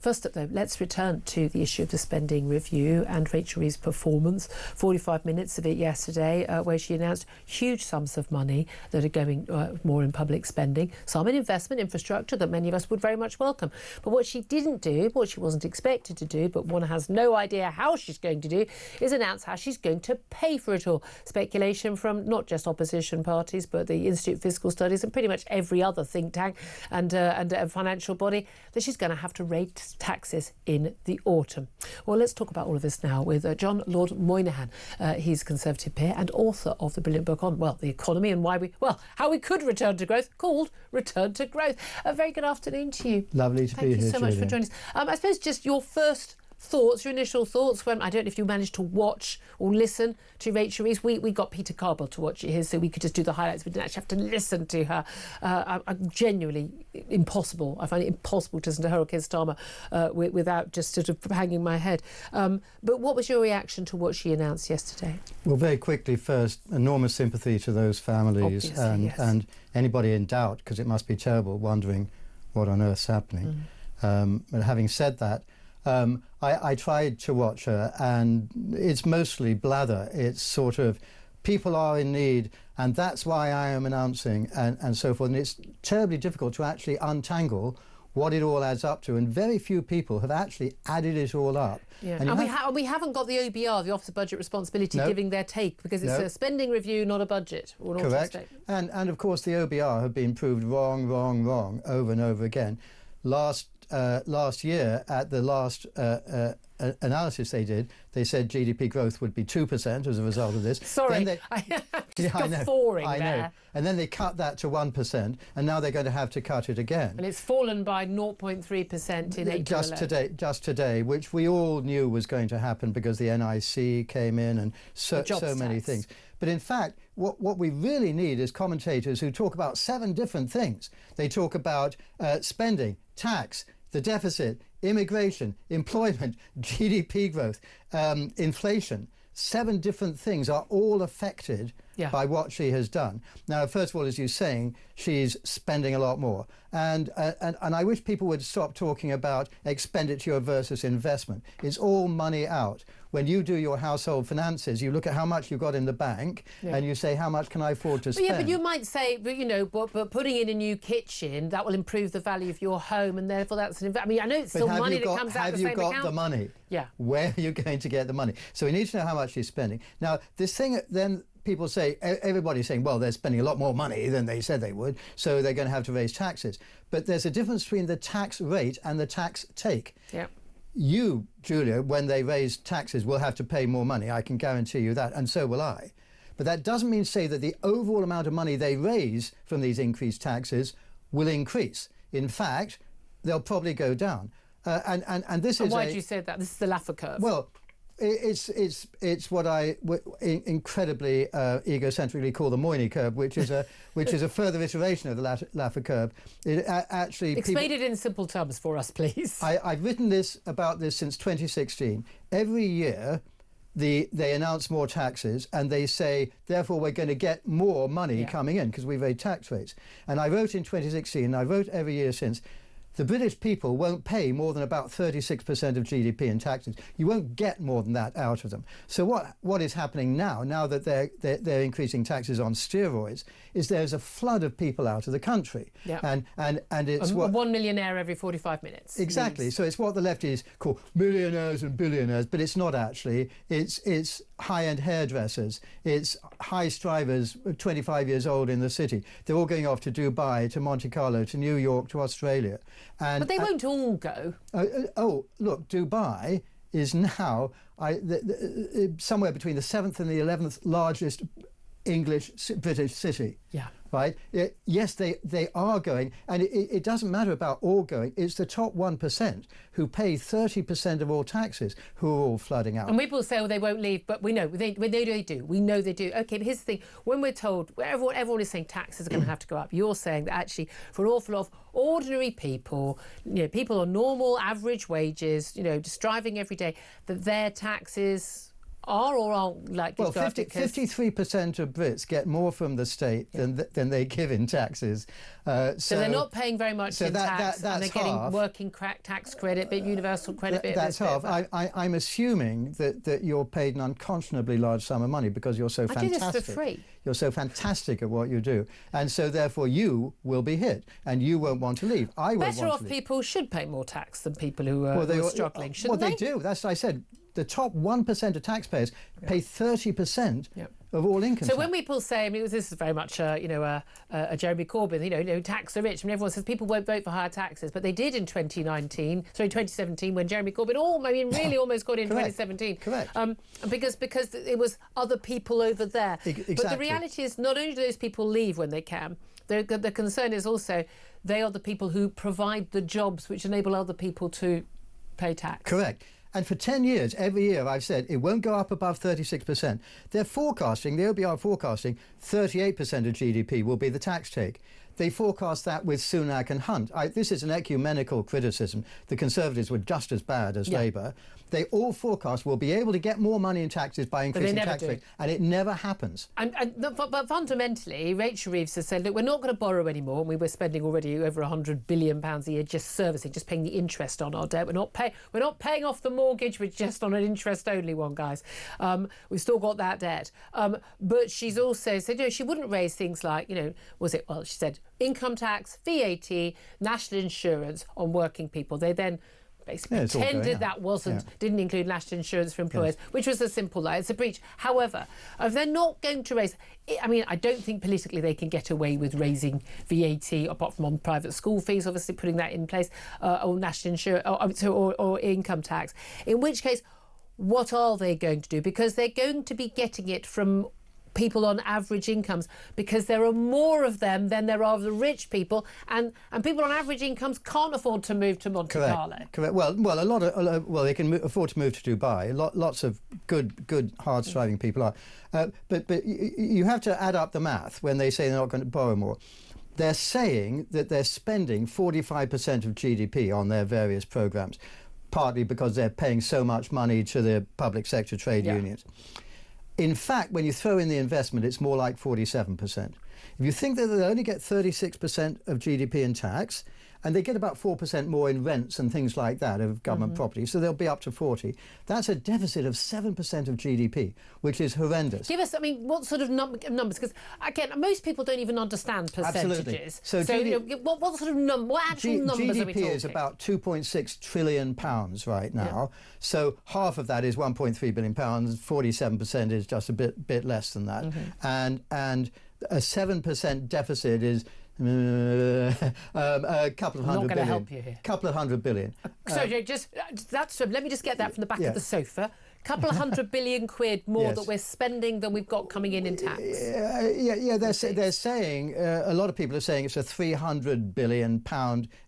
First up, though, let's return to the issue of the spending review and Rachel Reeves' performance. 45 minutes of it yesterday, where she announced huge sums of money that are going more in public spending, some in investment infrastructure that many of us would very much welcome. But what she didn't do, what she wasn't expected to do, but one has no idea how she's going to do, is announce how she's going to pay for it all. Speculation from not just opposition parties, but the Institute of Fiscal Studies and pretty much every other think tank and financial body, that she's going to have to raise taxes in the autumn. Well, let's talk about all of this now with John Lord Moynihan. He's a Conservative peer and author of the brilliant book on, the economy and how we could return to growth, called Return to Growth. A very good afternoon to you. Lovely to be here. Thank you so much for joining us. I suppose just your first thoughts, your initial thoughts, when, I don't know if you managed to watch or listen to Rachel Reeves. We got Peter Carbell to watch it here, so we could just do the highlights. We didn't actually have to listen to her. I'm genuinely impossible. I find it impossible to listen to her or Keir Starmer without just sort of hanging my head. But what was your reaction to what she announced yesterday? Well, very quickly, first, enormous sympathy to those families. And anybody in doubt, because it must be terrible, wondering what on earth's happening. But having said that, I tried to watch her, and it's mostly blather. It's sort of, people are in need, and that's why I am announcing, and so forth. And it's terribly difficult to actually untangle what it all adds up to, and very few people have actually added it all up. Yeah. And we haven't got the OBR, the Office of Budget Responsibility, giving their take, because it's a spending review, not a budget. Or an Correct. And of course the OBR have been proved wrong over and over again. Last year, at the last analysis they did, they said GDP growth would be 2% as a result of this. Sorry, I know. And then they cut that to 1%, and now they're going to have to cut it again. And it's fallen by 0.3% in April. Just today, which we all knew was going to happen because the NIC came in and so many things. But in fact, what we really need is commentators who talk about 7 different things. They talk about spending, tax, the deficit, immigration, employment, GDP growth, inflation. 7 different things are all affected by what she has done. Now, first of all, as you're saying, she's spending a lot more. And I wish people would stop talking about expenditure versus investment. It's all money out. When you do your household finances, you look at how much you've got in the bank and you say, how much can I afford to spend? But you might say, but putting in a new kitchen, that will improve the value of your home, and therefore that's an investment. I mean, I know it's still money that comes out of the same account. Have you got the money? Yeah. Where are you going to get the money? So we need to know how much she's spending. Now, this thing, then people say, everybody's saying, well, they're spending a lot more money than they said they would, so they're going to have to raise taxes. But there's a difference between the tax rate and the tax take. Yeah. You, Julia, when they raise taxes, will have to pay more money. I can guarantee you that, and so will I. But that doesn't mean to say that the overall amount of money they raise from these increased taxes will increase. In fact, they'll probably go down. And this is why do you say that? This is the Laffer curve. Well, it's what I incredibly egocentrically call the Moyni curve, which is a further iteration of the Laffer curve. It actually explain it in simple terms for us, please. I've written about this since 2016. Every year, they announce more taxes, and they say, therefore, we're going to get more money coming in because we've raised tax rates. And I wrote in 2016, and I wrote every year since, the British people won't pay more than about 36% of GDP in taxes. You won't get more than that out of them. So what is happening now that they're increasing taxes on steroids, is there's a flood of people out of the country. Yeah. And it's what 1 millionaire every 45 minutes. Exactly. So it's what the lefties call millionaires and billionaires, but it's not actually. It's high-end hairdressers. It's high strivers, 25 years old in the city. They're all going off to Dubai, to Monte Carlo, to New York, to Australia. But they won't all go. Look, Dubai is now somewhere between the 7th and the 11th largest British city. Yeah. Right? Yes, they are going, and it doesn't matter about all going. It's the top 1% who pay 30% of all taxes who are all flooding out. And people say, they won't leave, but we know they do. We know they do. Okay, but here's the thing. When we're told, everyone is saying taxes are going to have to go up, you're saying that actually for an awful lot of ordinary people, people on normal average wages, just driving every day, that their taxes are or aren't likely to go up? 53% of Brits get more from the state than they give in taxes. So they're not paying very much in tax, and they're getting half. Working tax credit, bit universal credit. That's half. I'm assuming that you're paid an unconscionably large sum of money because you're so fantastic. I do this for free. You're so fantastic at what you do, and so therefore you will be hit, and you won't want to leave. I won't want to leave. Better off people should pay more tax than people who are struggling, shouldn't they? Well, they do. That's what I said. The top 1% of taxpayers pay 30% of all income tax. So when people say, I mean, this is very much, a Jeremy Corbyn, tax the rich. I mean, everyone says people won't vote for higher taxes, but they did in 2017, when Jeremy Corbyn really almost got in 2017. Correct. Because it was other people over there. Exactly. But the reality is not only do those people leave when they can, the concern is also they are the people who provide the jobs which enable other people to pay tax. Correct. And for 10 years, every year, I've said it won't go up above 36%. They're forecasting, the OBR forecasting, 38% of GDP will be the tax take. They forecast that with Sunak and Hunt. This is an ecumenical criticism. The Conservatives were just as bad as Labour. They all forecast we'll be able to get more money in taxes by increasing tax rate, and it never happens. But fundamentally, Rachel Reeves has said, look, we're not going to borrow anymore, and we were spending already over £100 billion a year just servicing, just paying the interest on our debt. We're not paying off the mortgage, we're just on an interest-only one, guys. We've still got that debt. But she's also said, she wouldn't raise things like, she said income tax, VAT, national insurance on working people. They then basically pretended that didn't include national insurance for employers, which was a simple lie. It's a breach. However, if they're not going to raise, I don't think politically they can get away with raising VAT apart from on private school fees, obviously putting that in place, or national insurance or income tax. In which case, what are they going to do? Because they're going to be getting it from people on average incomes, because there are more of them than there are of the rich people, and people on average incomes can't afford to move to Monte Carlo. Correct. Well, they can afford to move to Dubai. Lots of good, hard-striving people are. But you have to add up the math when they say they're not going to borrow more. They're saying that they're spending 45% of GDP on their various programs, partly because they're paying so much money to the public sector trade unions. In fact, when you throw in the investment, it's more like 47%. If you think that they only get 36% of GDP in tax, and they get about 4% more in rents and things like that of government property, so they'll be up to 40. That's a deficit of 7% of GDP, which is horrendous. Give us, what sort of numbers? Because, again, most people don't even understand percentages. Absolutely. What sort of what actual numbers are we talking? GDP is about £2.6 trillion right now. So half of that is £1.3 billion. 47% is just a bit less than that. And a 7% deficit is a couple of hundred billion. Not going to help you here. Couple of $100 billion. Let me just get that from the back of the sofa. Couple of £100 billion more that we're spending than we've got coming in tax. They're saying a lot of people are saying it's a £300 billion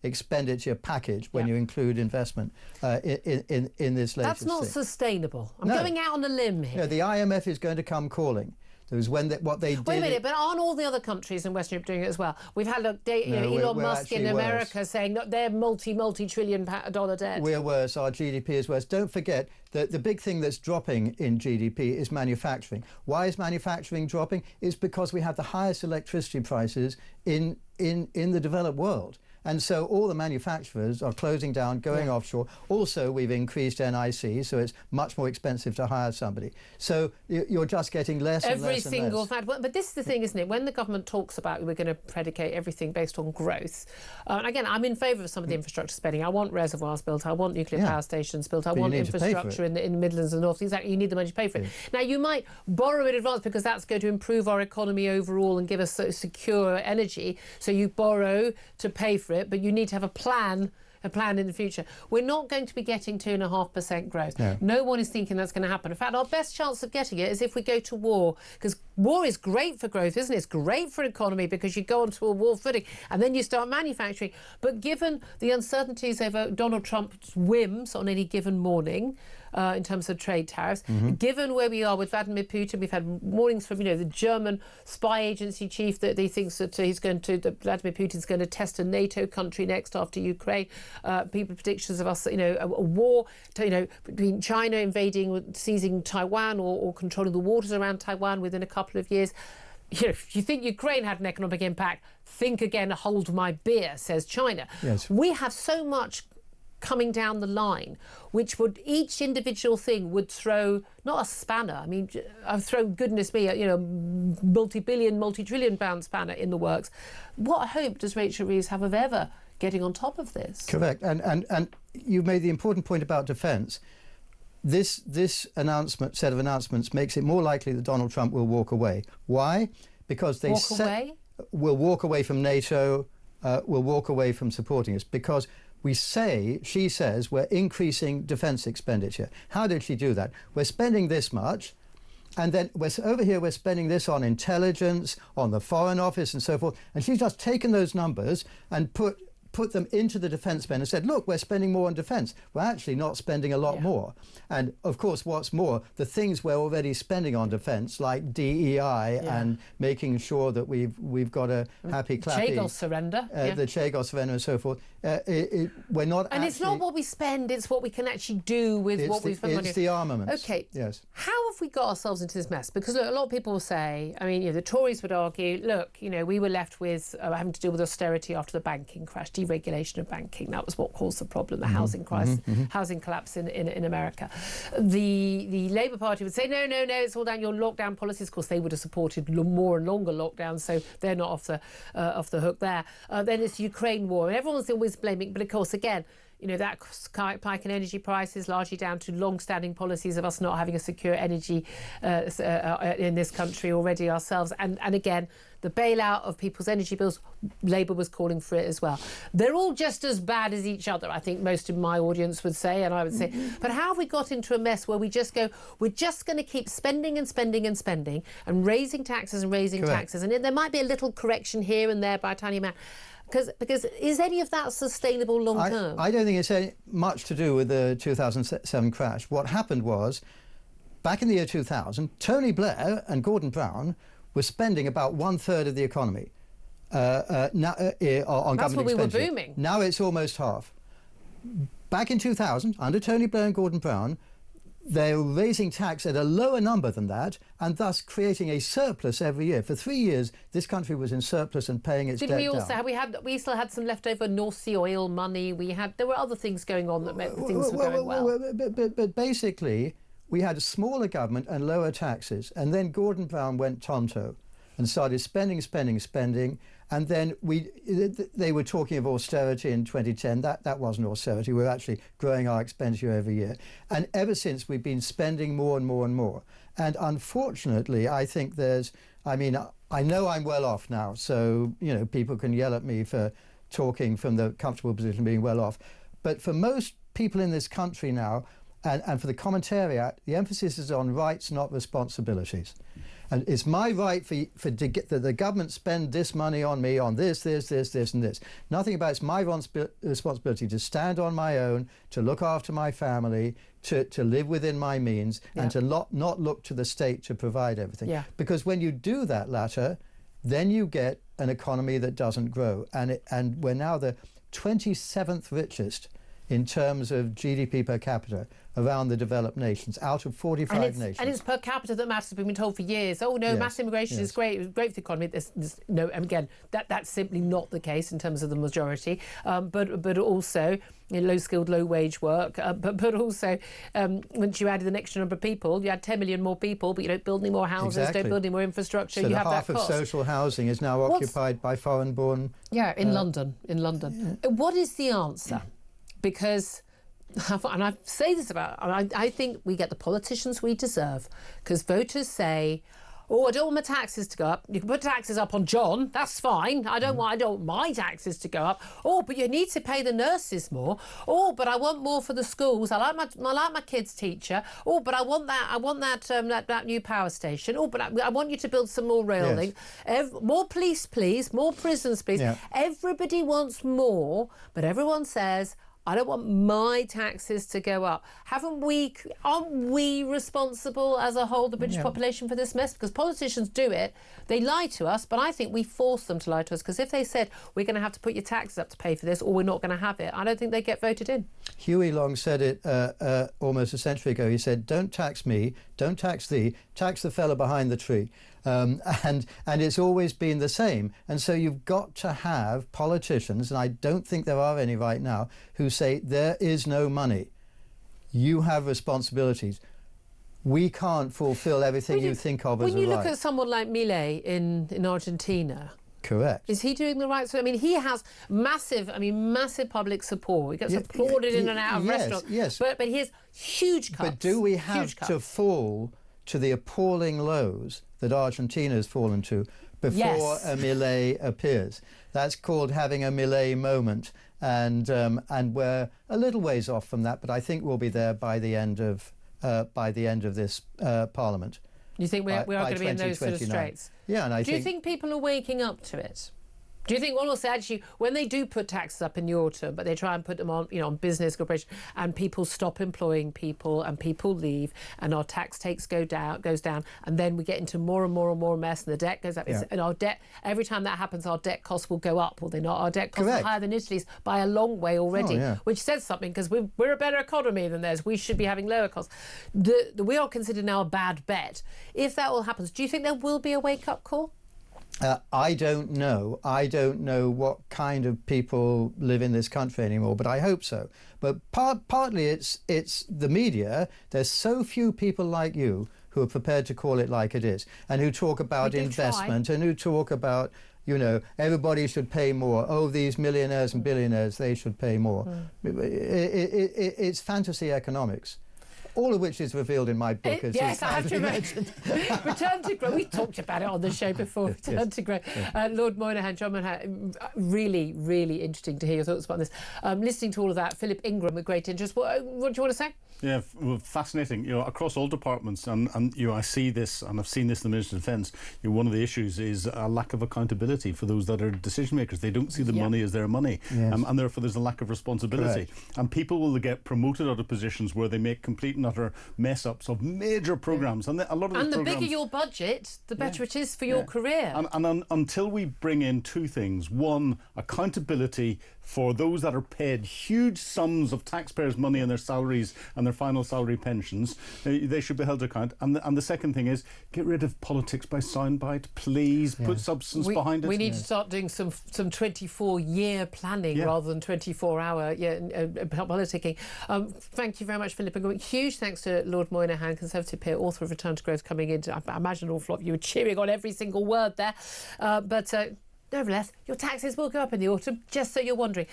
expenditure package when you include investment in this latest That's not thing. sustainable. I'm going out on a limb here. No, the IMF is going to come calling. It was what they did. Wait a minute, but aren't all the other countries in Western Europe doing it as well? We've had Elon Musk in America saying that they're multi-trillion dollar debt. We're worse. Our GDP is worse. Don't forget that the big thing that's dropping in GDP is manufacturing. Why is manufacturing dropping? It's because we have the highest electricity prices in the developed world. And so all the manufacturers are closing down, going offshore. Also, we've increased NIC, so it's much more expensive to hire somebody. So you're just getting less and less and less. But this is the thing, isn't it? When the government talks about we're going to predicate everything based on growth, again, I'm in favour of some of the infrastructure spending. I want reservoirs built. I want nuclear power stations built. I want infrastructure in the Midlands and the North. Exactly, you need the money to pay for it. Now, you might borrow in advance because that's going to improve our economy overall and give us secure energy. So you borrow to pay for it, but you need to have a plan in the future. We're not going to be getting 2.5% growth. No one is thinking that's going to happen. In fact, our best chance of getting it is if we go to war, because war is great for growth, isn't it? It's great for economy because you go onto a war footing and then you start manufacturing. But given the uncertainties over Donald Trump's whims on any given morning, in terms of trade tariffs, given where we are with Vladimir Putin, we've had warnings from the German spy agency chief that he thinks that Vladimir Putin's going to test a NATO country next after Ukraine. People predictions of us, a war, between China invading, seizing Taiwan or controlling the waters around Taiwan within a couple of years. If you think Ukraine had an economic impact, think again, hold my beer, says China. Yes. We have so much coming down the line, which would each individual thing would throw not a spanner. I mean, I've thrown, goodness me, multi-billion, multi-trillion pound spanner in the works. What hope does Rachel Reeves have of ever getting on top of this? Correct, and you made the important point about defence. This set of announcements makes it more likely that Donald Trump will walk away. Why? Because they will walk away from NATO, will walk away from supporting us, because she says, we're increasing defence expenditure. How did she do that? We're spending this much, and then over here we're spending this on intelligence, on the Foreign Office and so forth, and she's just taken those numbers and put them into the defence spend and said, look, we're spending more on defence. We're actually not spending a lot more. And of course, what's more, the things we're already spending on defence, like DEI and making sure that we've got a happy clappy Chagos surrender, the Chagos surrender and so forth. We're not. And it's not what we spend; it's what we can actually do with what we spend. It's the armaments. Okay. Yes. How have we got ourselves into this mess? Because look, a lot of people will say, I mean, the Tories would argue, look, we were left with having to deal with austerity after the banking crash, deregulation of banking. That was what caused the problem, the housing crisis, housing collapse in America. The Labour Party would say, no, it's all down your lockdown policies. Of course, they would have supported more and longer lockdowns, so they're not off the hook there. Then it's the Ukraine war, and everyone's always blaming. But of course, again, that spike in energy prices largely down to long-standing policies of us not having a secure energy in this country already ourselves. And again, the bailout of people's energy bills, Labour was calling for it as well. They're all just as bad as each other, I think most of my audience would say, and I would say. But how have we got into a mess where we just go, we're just going to keep spending and spending and spending and raising taxes and raising taxes? And there might be a little correction here and there by a tiny amount. Because is any of that sustainable long term? I don't think it's much to do with the 2007 crash. What happened was, back in the year 2000, Tony Blair and Gordon Brown were spending about 1/3 of the economy on government expenditure. That's when we were booming. Now it's almost half. Back in 2000, under Tony Blair and Gordon Brown, they were raising tax at a lower number than that, and thus creating a surplus every year. For 3 years, this country was in surplus and paying its debt down. We still had some leftover North Sea oil money. There were other things going on that meant things were going well. But basically, we had a smaller government and lower taxes, and then Gordon Brown went tonto and started spending, and then they were talking of austerity in 2010. That wasn't austerity. We were actually growing our expenditure every year. And ever since, we've been spending more and more and more. And unfortunately, I think I know I'm well off now, so, people can yell at me for talking from the comfortable position of being well off. But for most people in this country now, and for the commentariat, the emphasis is on rights, not responsibilities. And it's my right for to get the government spend this money on me on this, and this. Nothing about it's my responsibility to stand on my own, to look after my family, to live within my means, and to not look to the state to provide everything. Yeah. Because when you do that latter, then you get an economy that doesn't grow. And we're now the 27th richest in terms of GDP per capita around the developed nations, out of 45 nations. And it's per capita that matters. We've been told for years, mass immigration is great, it's great for the economy. No, and again, that's simply not the case in terms of the majority. But also, low-skilled, low-wage work. But also, once you added an extra number of people, you had 10 million more people, but you don't build any more houses, don't build any more infrastructure. So you have half that cost. of social housing is now occupied by foreign-born. Yeah, in London. Yeah. What is the answer? Because, and I say this I think we get the politicians we deserve, because voters say, Oh, I don't want my taxes to go up. You can put taxes up on John. That's fine. I don't want my taxes to go up. Oh, but you need to pay the nurses more. Oh, but I want more for the schools. I like my kids' teacher. Oh, but I want that new power station. Oh, but I want you to build some more rail link. More police, please. More prisons, please. Yeah. Everybody wants more, but everyone says, I don't want my taxes to go up. Aren't we responsible as a whole, the British population, for this mess? Because politicians do it. They lie to us, but I think we force them to lie to us, because if they said, we're going to have to put your taxes up to pay for this, or we're not going to have it, I don't think they get voted in. Huey Long said it almost a century ago. He said, don't tax me, don't tax thee, tax the fella behind the tree. And it's always been the same. And so you've got to have politicians, and I don't think there are any right now, who say there is no money. You have responsibilities. We can't fulfill everything you think of as a right. When you look at someone like Milei in Argentina, correct. Is he doing the right thing? I mean, he has massive public support. He gets applauded in and out of restaurants. Yes. But he has huge cuts. But do we have to fall to the appalling lows that Argentina has fallen to before a Milei appears? That's called having a Milei moment, and we're a little ways off from that. But I think we'll be there by the end of this Parliament. You think we are going to be in those sort of straits? Yeah, and do you think people are waking up to it? Do you think, well, also actually, when they do put taxes up in the autumn, but they try and put them on, on business corporation, and people stop employing people, and people leave, and our tax takes goes down, and then we get into more and more and more mess, and the debt goes up, and our debt, every time that happens, our debt costs will go up, will they not? Our debt costs are higher than Italy's by a long way already, which says something, because we're a better economy than theirs. We should be having lower costs. We are considered now a bad bet. If that all happens, do you think there will be a wake-up call? I don't know. I don't know what kind of people live in this country anymore, but I hope so. But partly it's the media. There's so few people like you who are prepared to call it like it is, and who talk about investment, and who talk about, everybody should pay more. Oh, these millionaires and billionaires, they should pay more. It's fantasy economics. All of which is revealed in my book. Yes, I have to mention. Return to Growth. We talked about it on the show before. Return to Growth. Lord Moynihan, John Moynihan, really, really interesting to hear your thoughts about this. Listening to all of that, Philip Ingram with great interest. What do you want to say? Yeah, well, fascinating. Across all departments, and I see this, and I've seen this in the Ministry of Defence. One of the issues is a lack of accountability for those that are decision makers. They don't see the money as their money, and therefore there's a lack of responsibility. Correct. And people will get promoted out of positions where they make complete and utter mess ups of major programmes, and a lot of the bigger your budget, the better it is for your career. And until we bring in two things: one, accountability for those that are paid huge sums of taxpayers' money in their salaries and their final salary pensions, they should be held to account. And the second thing is, get rid of politics by soundbite, please. Put substance behind it. We need to start doing some 24-year planning rather than 24-hour politicking. Thank you very much, Philip. And huge thanks to Lord Moynihan, Conservative peer, author of Return to Growth, coming in. I imagine an awful lot of you were cheering on every single word there. But nevertheless, your taxes will go up in the autumn, just so you're wondering.